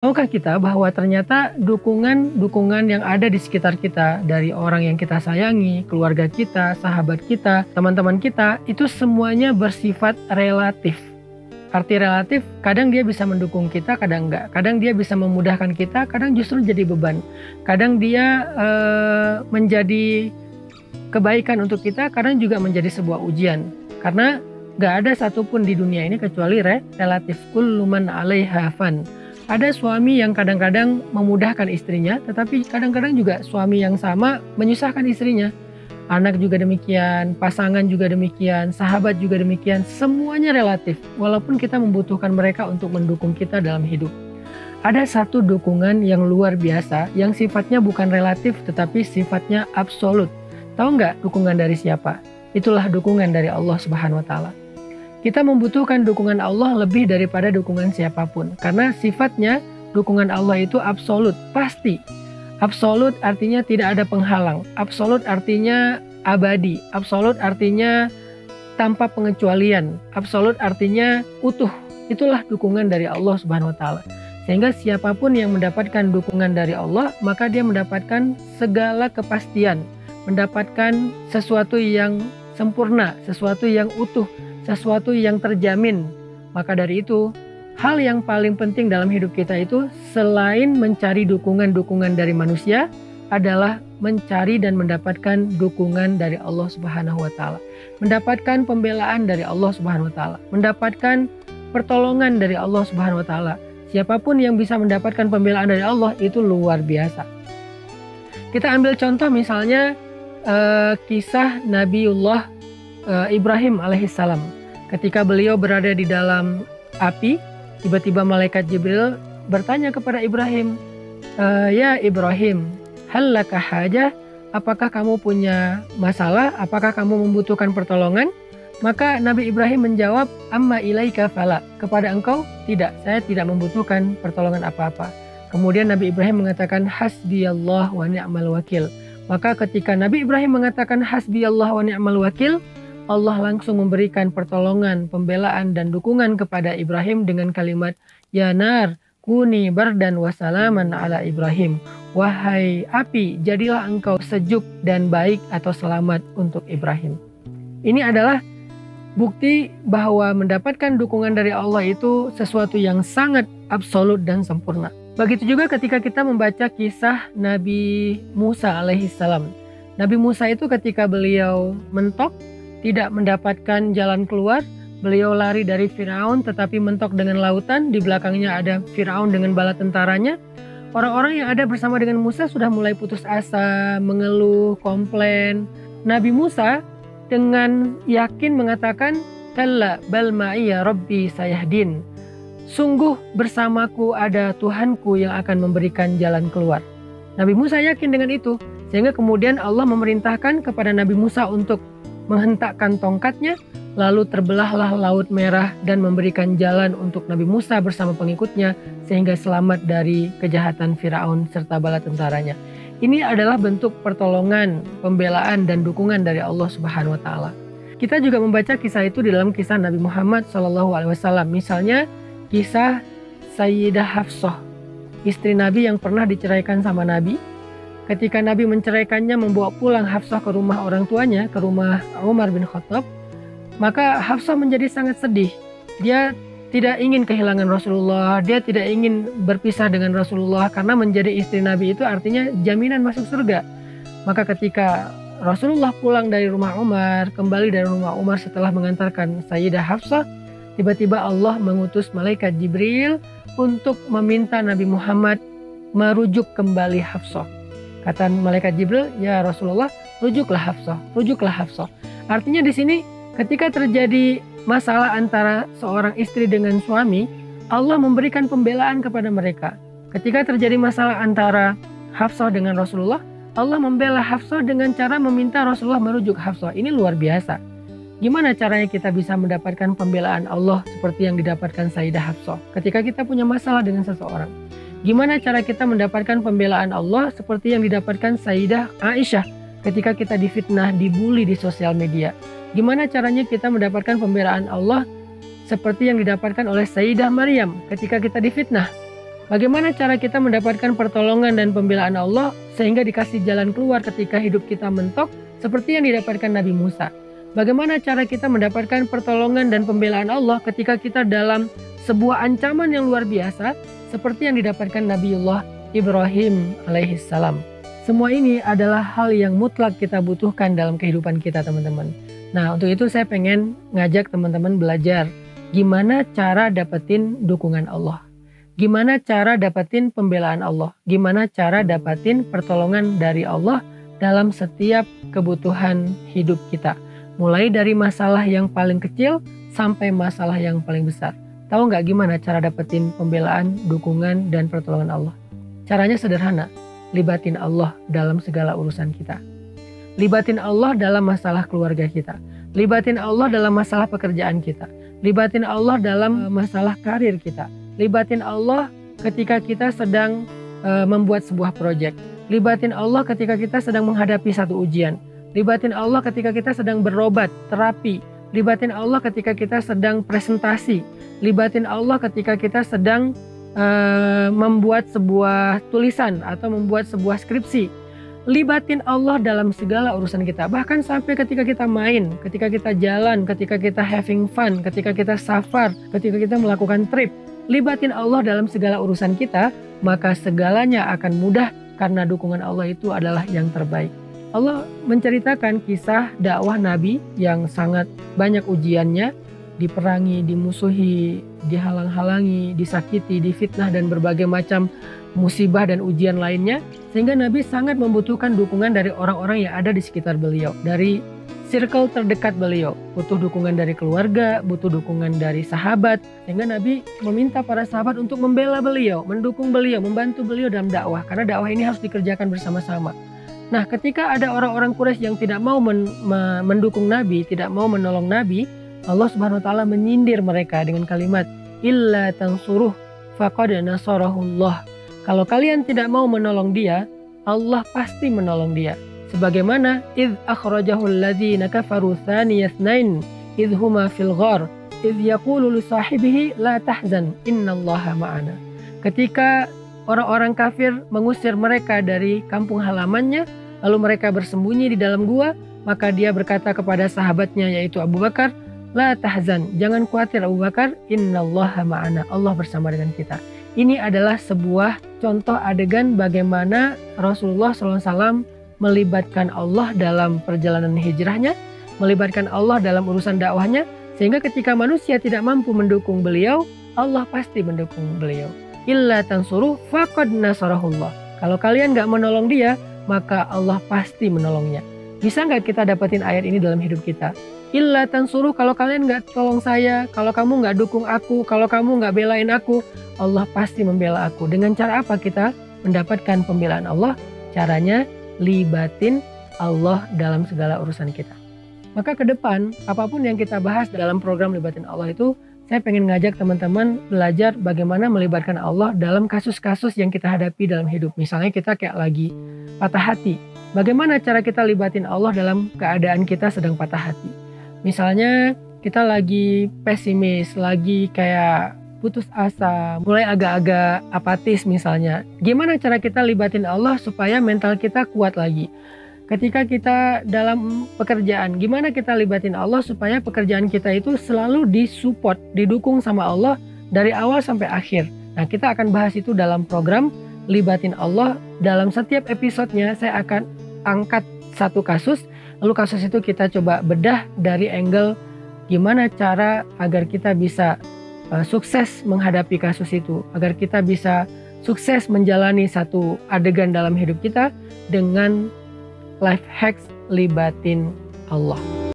Tahukah kita bahwa ternyata dukungan-dukungan yang ada di sekitar kita, dari orang yang kita sayangi, keluarga kita, sahabat kita, teman-teman kita, itu semuanya bersifat relatif. Arti relatif, kadang dia bisa mendukung kita, kadang enggak. Kadang dia bisa memudahkan kita, kadang justru jadi beban. Kadang dia menjadi kebaikan untuk kita, kadang juga menjadi sebuah ujian. Karena enggak ada satupun di dunia ini kecuali relatif. Kullu man 'alaiha fan. Ada suami yang kadang-kadang memudahkan istrinya, tetapi kadang-kadang juga suami yang sama menyusahkan istrinya. Anak juga demikian, pasangan juga demikian, sahabat juga demikian, semuanya relatif. Walaupun kita membutuhkan mereka untuk mendukung kita dalam hidup. Ada satu dukungan yang luar biasa, yang sifatnya bukan relatif tetapi sifatnya absolut. Tahu nggak dukungan dari siapa? Itulah dukungan dari Allah Subhanahu wa Ta'ala. Kita membutuhkan dukungan Allah lebih daripada dukungan siapapun. Karena sifatnya dukungan Allah itu absolut, pasti. Absolut artinya tidak ada penghalang. Absolut artinya abadi. Absolut artinya tanpa pengecualian. Absolut artinya utuh. Itulah dukungan dari Allah Subhanahu wa Ta'ala. Sehingga siapapun yang mendapatkan dukungan dari Allah, maka dia mendapatkan segala kepastian. Mendapatkan sesuatu yang sempurna, sesuatu yang utuh, sesuatu yang terjamin. Maka dari itu, hal yang paling penting dalam hidup kita itu selain mencari dukungan-dukungan dari manusia adalah mencari dan mendapatkan dukungan dari Allah Subhanahu wa Ta'ala. Mendapatkan pembelaan dari Allah Subhanahu wa Ta'ala. Mendapatkan pertolongan dari Allah Subhanahu wa Ta'ala. Siapapun yang bisa mendapatkan pembelaan dari Allah itu luar biasa. Kita ambil contoh misalnya kisah Nabiullah Ibrahim alaihissalam. Ketika beliau berada di dalam api, tiba-tiba malaikat Jibril bertanya kepada Ibrahim, ya Ibrahim, hal laka hajah? Apakah kamu punya masalah? Apakah kamu membutuhkan pertolongan? Maka Nabi Ibrahim menjawab, amma ilaika fala. Kepada engkau tidak, saya tidak membutuhkan pertolongan apa-apa. Kemudian Nabi Ibrahim mengatakan, hasbiyallah wa ni'mal wakil. Maka ketika Nabi Ibrahim mengatakan hasbiyallah wa ni'mal wakil, Allah langsung memberikan pertolongan, pembelaan dan dukungan kepada Ibrahim dengan kalimat, ya nar, kuni bardan wa salaman ala Ibrahim. Wahai api, jadilah engkau sejuk dan baik atau selamat untuk Ibrahim. Ini adalah bukti bahwa mendapatkan dukungan dari Allah itu sesuatu yang sangat absolut dan sempurna. Begitu juga ketika kita membaca kisah Nabi Musa alaihissalam. Nabi Musa itu ketika beliau mentok, tidak mendapatkan jalan keluar, beliau lari dari Firaun tetapi mentok dengan lautan, di belakangnya ada Firaun dengan bala tentaranya. Orang-orang yang ada bersama dengan Musa sudah mulai putus asa, mengeluh, komplain. Nabi Musa dengan yakin mengatakan, kalla bal ma'iya rabbi sayahdin. Sungguh bersamaku ada Tuhanku yang akan memberikan jalan keluar. Nabi Musa yakin dengan itu, sehingga kemudian Allah memerintahkan kepada Nabi Musa untuk menghentakkan tongkatnya, lalu terbelahlah Laut Merah dan memberikan jalan untuk Nabi Musa bersama pengikutnya sehingga selamat dari kejahatan Firaun serta bala tentaranya. Ini adalah bentuk pertolongan, pembelaan dan dukungan dari Allah Subhanahu wa Ta'ala. Kita juga membaca kisah itu di dalam kisah Nabi Muhammad SAW. Misalnya kisah Sayyidah Hafsah, istri Nabi yang pernah diceraikan sama Nabi. Ketika Nabi menceraikannya, membawa pulang Hafsah ke rumah orang tuanya, ke rumah Umar bin Khattab, maka Hafsah menjadi sangat sedih. Dia tidak ingin kehilangan Rasulullah, dia tidak ingin berpisah dengan Rasulullah, karena menjadi istri Nabi itu artinya jaminan masuk surga. Maka ketika Rasulullah pulang dari rumah Umar, kembali dari rumah Umar setelah mengantarkan Sayyidah Hafsah, tiba-tiba Allah mengutus malaikat Jibril untuk meminta Nabi Muhammad merujuk kembali Hafsah. Kata malaikat Jibril, ya Rasulullah, rujuklah Hafsah, rujuklah Hafsah. Artinya di sini ketika terjadi masalah antara seorang istri dengan suami, Allah memberikan pembelaan kepada mereka. Ketika terjadi masalah antara Hafsah dengan Rasulullah, Allah membela Hafsah dengan cara meminta Rasulullah merujuk Hafsah. Ini luar biasa. Gimana caranya kita bisa mendapatkan pembelaan Allah seperti yang didapatkan Sayyidah Hafsah ketika kita punya masalah dengan seseorang? Gimana cara kita mendapatkan pembelaan Allah seperti yang didapatkan Sayyidah Aisyah ketika kita difitnah, dibully di sosial media? Gimana caranya kita mendapatkan pembelaan Allah seperti yang didapatkan oleh Sayyidah Maryam ketika kita difitnah? Bagaimana cara kita mendapatkan pertolongan dan pembelaan Allah sehingga dikasih jalan keluar ketika hidup kita mentok seperti yang didapatkan Nabi Musa? Bagaimana cara kita mendapatkan pertolongan dan pembelaan Allah ketika kita dalam sebuah ancaman yang luar biasa seperti yang didapatkan Nabiullah Ibrahim alaihissalam? Semua ini adalah hal yang mutlak kita butuhkan dalam kehidupan kita, teman-teman. Nah, untuk itu saya pengen ngajak teman-teman belajar gimana cara dapetin dukungan Allah. Gimana cara dapetin pembelaan Allah? Gimana cara dapetin pertolongan dari Allah dalam setiap kebutuhan hidup kita? Mulai dari masalah yang paling kecil sampai masalah yang paling besar. Tahu nggak gimana cara dapetin pembelaan, dukungan, dan pertolongan Allah? Caranya sederhana, libatin Allah dalam segala urusan kita. Libatin Allah dalam masalah keluarga kita. Libatin Allah dalam masalah pekerjaan kita. Libatin Allah dalam masalah karir kita. Libatin Allah ketika kita sedang membuat sebuah proyek. Libatin Allah ketika kita sedang menghadapi satu ujian. Libatin Allah ketika kita sedang berobat, terapi. Libatin Allah ketika kita sedang presentasi. Libatin Allah ketika kita sedang membuat sebuah tulisan atau membuat sebuah skripsi. Libatin Allah dalam segala urusan kita. Bahkan sampai ketika kita main, ketika kita jalan, ketika kita having fun, ketika kita safar, ketika kita melakukan trip. Libatin Allah dalam segala urusan kita, maka segalanya akan mudah karena dukungan Allah itu adalah yang terbaik. Allah menceritakan kisah dakwah Nabi yang sangat banyak ujiannya, diperangi, dimusuhi, dihalang-halangi, disakiti, difitnah, dan berbagai macam musibah dan ujian lainnya, sehingga Nabi sangat membutuhkan dukungan dari orang-orang yang ada di sekitar beliau, dari circle terdekat beliau. Butuh dukungan dari keluarga, butuh dukungan dari sahabat, sehingga Nabi meminta para sahabat untuk membela beliau, mendukung beliau, membantu beliau dalam dakwah, karena dakwah ini harus dikerjakan bersama-sama. Nah, ketika ada orang-orang Quraisy yang tidak mau mendukung Nabi, tidak mau menolong Nabi, Allah Subhanahu wa taala menyindir mereka dengan kalimat illa tansuruh faqad nasarahullah. Kalau kalian tidak mau menolong dia, Allah pasti menolong dia. Sebagaimana idz akhrajahu alladzina kafaru tsaniyasnain idz huma fil ghar idz yaqulu li sahibihi la tahzan innallaha ma'ana. Ketika orang-orang kafir mengusir mereka dari kampung halamannya, lalu mereka bersembunyi di dalam gua, maka dia berkata kepada sahabatnya yaitu Abu Bakar, la tahzan, jangan khawatir Abu Bakar, innallaha ma'ana, Allah bersama dengan kita. Ini adalah sebuah contoh adegan bagaimana Rasulullah SAW melibatkan Allah dalam perjalanan hijrahnya, melibatkan Allah dalam urusan dakwahnya, sehingga ketika manusia tidak mampu mendukung beliau, Allah pasti mendukung beliau. Illa tansuruh faqad nasarahullah. Kalau kalian gak menolong dia, maka Allah pasti menolongnya. Bisa gak kita dapetin ayat ini dalam hidup kita? Illa tansuruh, kalau kalian gak tolong saya, kalau kamu gak dukung aku, kalau kamu gak belain aku, Allah pasti membela aku. Dengan cara apa kita mendapatkan pembelaan Allah? Caranya libatin Allah dalam segala urusan kita. Maka ke depan, apapun yang kita bahas dalam program Libatin Allah itu, saya pengen ngajak teman-teman belajar bagaimana melibatkan Allah dalam kasus-kasus yang kita hadapi dalam hidup. Misalnya kita kayak lagi patah hati. Bagaimana cara kita libatin Allah dalam keadaan kita sedang patah hati? Misalnya kita lagi pesimis, lagi kayak putus asa, mulai agak-agak apatis misalnya. Gimana cara kita libatin Allah supaya mental kita kuat lagi? Ketika kita dalam pekerjaan, gimana kita libatin Allah supaya pekerjaan kita itu selalu disupport, didukung sama Allah dari awal sampai akhir. Nah, kita akan bahas itu dalam program Libatin Allah. Dalam setiap episodenya saya akan angkat satu kasus, lalu kasus itu kita coba bedah dari angle gimana cara agar kita bisa sukses menghadapi kasus itu, agar kita bisa sukses menjalani satu adegan dalam hidup kita dengan life hacks libatin Allah.